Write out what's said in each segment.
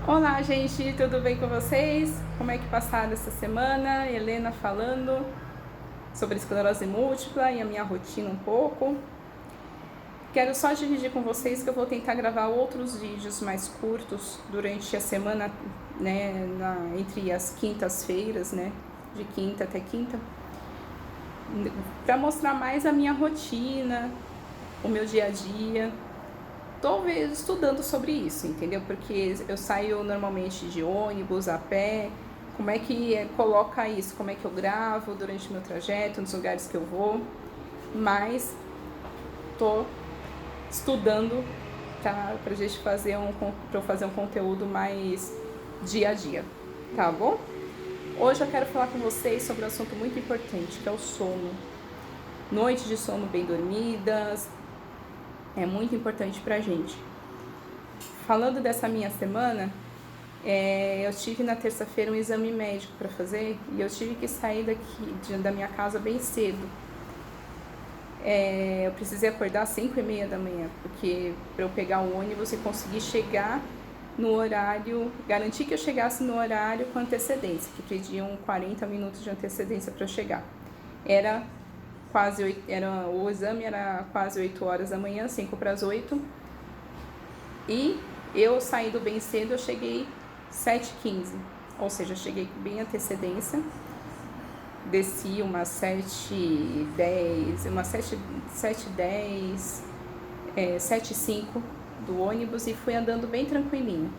Olá, gente, tudo bem com vocês? Como é que passaram essa semana? Helena falando sobre esclerose múltipla e a minha rotina um pouco. Quero só dividir com vocês que eu vou tentar gravar outros vídeos mais curtos durante a semana, né, entre as quintas-feiras, né, de quinta até quinta, para mostrar mais a minha rotina, o meu dia a dia. Tô estudando sobre isso, entendeu? Porque eu saio normalmente de ônibus, a pé. Como é que coloca isso? Como é que eu gravo durante o meu trajeto, nos lugares que eu vou? Mas tô estudando pra gente fazer pra eu fazer um conteúdo mais dia a dia, tá bom? Hoje eu quero falar com vocês sobre um assunto muito importante, que é o sono. Noites de sono bem dormidas é muito importante pra gente. Falando dessa minha semana, eu tive na terça-feira um exame médico para fazer e eu tive que sair da minha casa bem cedo. Eu precisei acordar às 5h30 da manhã, porque para eu pegar o ônibus e conseguir chegar no horário, garantir que eu chegasse no horário com antecedência, que pediam 40 minutos de antecedência para eu chegar. O exame era quase 8 horas da manhã, 5 para as 8, e eu saindo bem cedo, eu cheguei 7h15, ou seja, cheguei com bem antecedência, desci umas 7h10, 7h05 do ônibus e fui andando bem tranquilinho.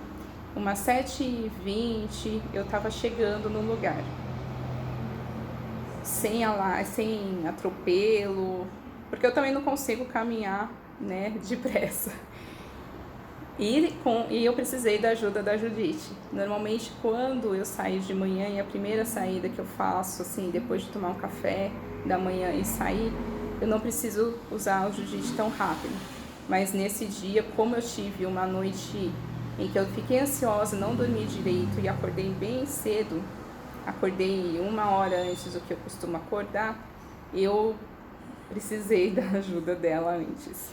Umas 7h20 eu tava chegando no lugar, sem atropelo, porque eu também não consigo caminhar, né, depressa. E eu precisei da ajuda da Judite. Normalmente, quando eu saio de manhã e a primeira saída que eu faço, assim, depois de tomar um café da manhã e sair, eu não preciso usar o Judite tão rápido. Mas nesse dia, como eu tive uma noite em que eu fiquei ansiosa, não dormi direito e acordei bem cedo, acordei 1 hora antes do que eu costumo acordar, eu precisei da ajuda dela antes.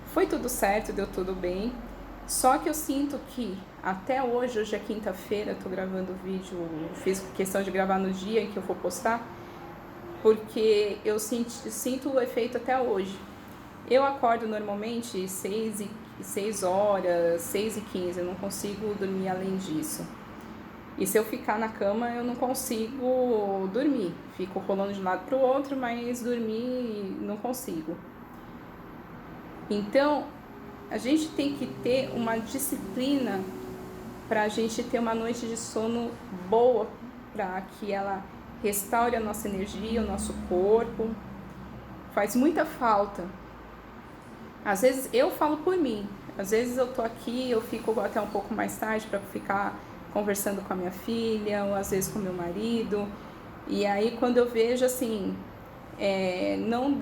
Foi tudo certo, deu tudo bem, só que eu sinto que até hoje é quinta-feira, tô gravando o vídeo, fiz questão de gravar no dia em que eu for postar, porque eu sinto o efeito até hoje. Eu acordo normalmente 6 horas, 6h15, eu não consigo dormir além disso. E se eu ficar na cama, eu não consigo dormir, fico rolando de um lado para o outro, mas dormir não consigo. Então, a gente tem que ter uma disciplina para a gente ter uma noite de sono boa, para que ela restaure a nossa energia, o nosso corpo. Faz muita falta. Às vezes, eu falo por mim, às vezes eu tô aqui, eu fico até um pouco mais tarde para ficar conversando com a minha filha, ou às vezes com meu marido, e aí quando eu vejo assim, não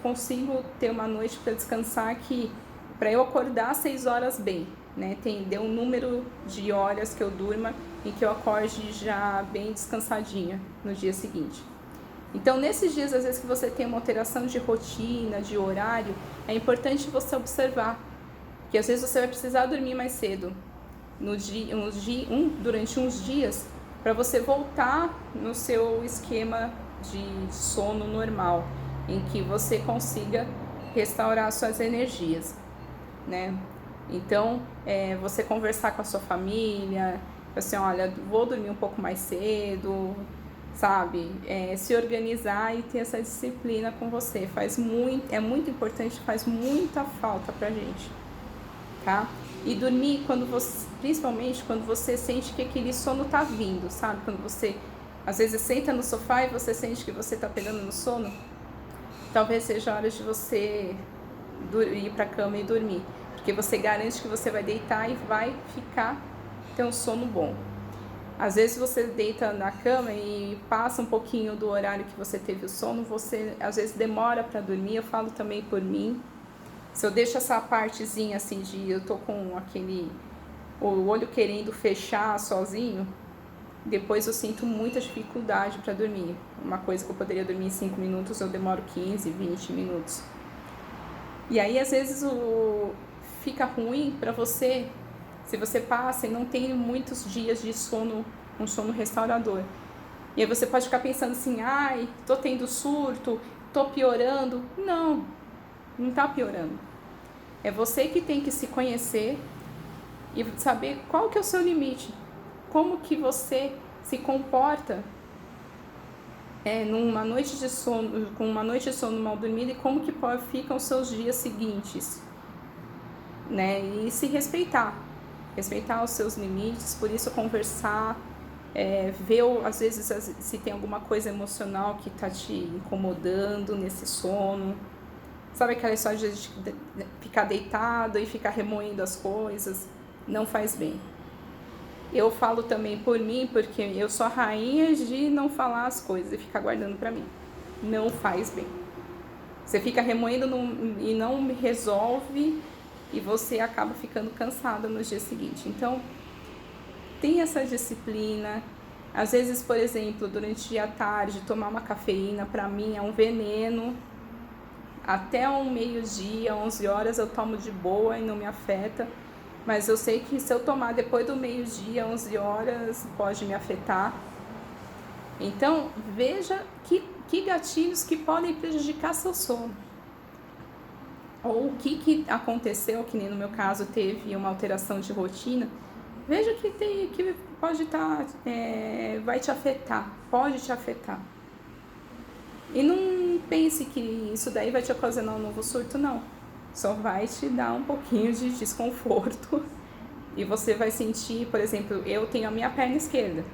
consigo ter uma noite para descansar aqui, para eu acordar às 6 horas bem, né? Deu um número de horas que eu durma e que eu acorde já bem descansadinha no dia seguinte. Então, nesses dias, às vezes que você tem uma alteração de rotina, de horário, é importante você observar, que às vezes você vai precisar dormir mais cedo, durante uns dias, para você voltar no seu esquema de sono normal, em que você consiga restaurar suas energias, né? Então, você conversar com a sua família, assim, olha, vou dormir um pouco mais cedo, sabe? Se organizar e ter essa disciplina com você. É muito importante, faz muita falta pra gente, tá? E dormir principalmente quando você sente que aquele sono tá vindo, sabe? Quando você, às vezes, senta no sofá e você sente que você tá pegando no sono, talvez seja a hora de você ir pra cama e dormir, porque você garante que você vai deitar e vai ter um sono bom. Às vezes você deita na cama e passa um pouquinho do horário que você teve o sono, você às vezes demora para dormir. Eu falo também por mim. Se eu deixo essa partezinha assim de eu tô com o olho querendo fechar sozinho, depois eu sinto muita dificuldade para dormir. Uma coisa que eu poderia dormir em 5 minutos, eu demoro 15, 20 minutos. E aí às vezes fica ruim para você Se você passa e não tem muitos dias de sono, um sono restaurador. E aí você pode ficar pensando assim, ai, tô tendo surto, tô piorando. Não, não tá piorando. É você que tem que se conhecer e saber qual que é o seu limite. Como que você se comporta numa noite de sono, com uma noite de sono mal dormida, e como que ficam os seus dias seguintes, né? E se respeitar os seus limites, por isso conversar, ver às vezes se tem alguma coisa emocional que tá te incomodando nesse sono. Sabe aquela história de ficar deitado e ficar remoendo as coisas? Não faz bem. Eu falo também por mim, porque eu sou a rainha de não falar as coisas e ficar guardando pra mim. Não faz bem. Você fica remoendo e não resolve, e você acaba ficando cansada no dia seguinte. Então, tem essa disciplina. Às vezes, por exemplo, durante a tarde, tomar uma cafeína, pra mim, é um veneno. Até um meio-dia, 11 horas, eu tomo de boa e não me afeta. Mas eu sei que se eu tomar depois do meio-dia, 11 horas, pode me afetar. Então, veja que gatilhos que podem prejudicar seu sono. Ou o que aconteceu, que nem no meu caso teve uma alteração de rotina. Veja que pode estar, vai te afetar, pode te afetar. E não pense que isso daí vai te ocasionar um novo surto, não. Só vai te dar um pouquinho de desconforto. E você vai sentir, por exemplo, eu tenho a minha perna esquerda.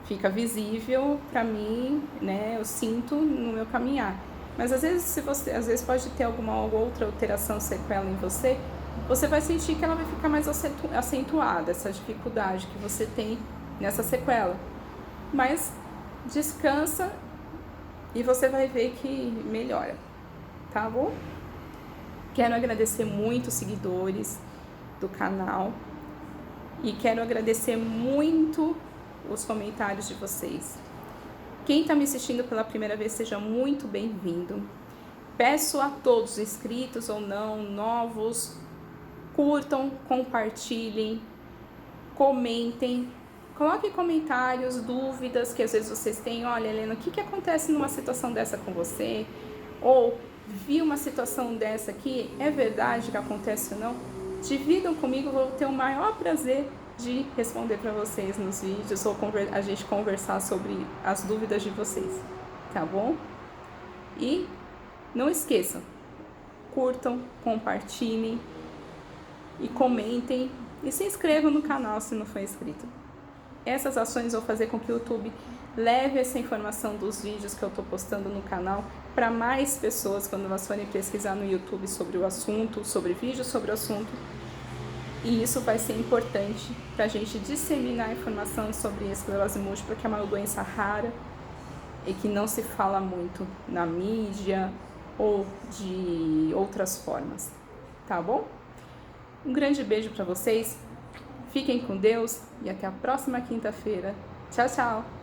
Fica visível pra mim, né? Eu sinto no meu caminhar. Mas às vezes pode ter alguma outra alteração, sequela em você, você vai sentir que ela vai ficar mais acentuada, essa dificuldade que você tem nessa sequela. Mas descansa e você vai ver que melhora, tá bom? Quero agradecer muito os seguidores do canal e quero agradecer muito os comentários de vocês. Quem está me assistindo pela primeira vez, seja muito bem-vindo. Peço a todos, inscritos ou não, novos, curtam, compartilhem, comentem, coloquem comentários, dúvidas que às vezes vocês têm. Olha, Helena, o que acontece numa situação dessa com você? Ou vi uma situação dessa aqui, é verdade que acontece ou não? Dividam comigo, vou ter o maior prazer de responder para vocês nos vídeos, ou a gente conversar sobre as dúvidas de vocês, tá bom? E não esqueçam, curtam, compartilhem e comentem e se inscrevam no canal se não for inscrito. Essas ações vão fazer com que o YouTube leve essa informação dos vídeos que eu estou postando no canal para mais pessoas quando elas forem pesquisar no YouTube sobre o assunto, sobre vídeos sobre o assunto. E isso vai ser importante para a gente disseminar a informação sobre a esclerose múltipla, que é uma doença rara e que não se fala muito na mídia ou de outras formas, tá bom? Um grande beijo para vocês, fiquem com Deus e até a próxima quinta-feira. Tchau, tchau!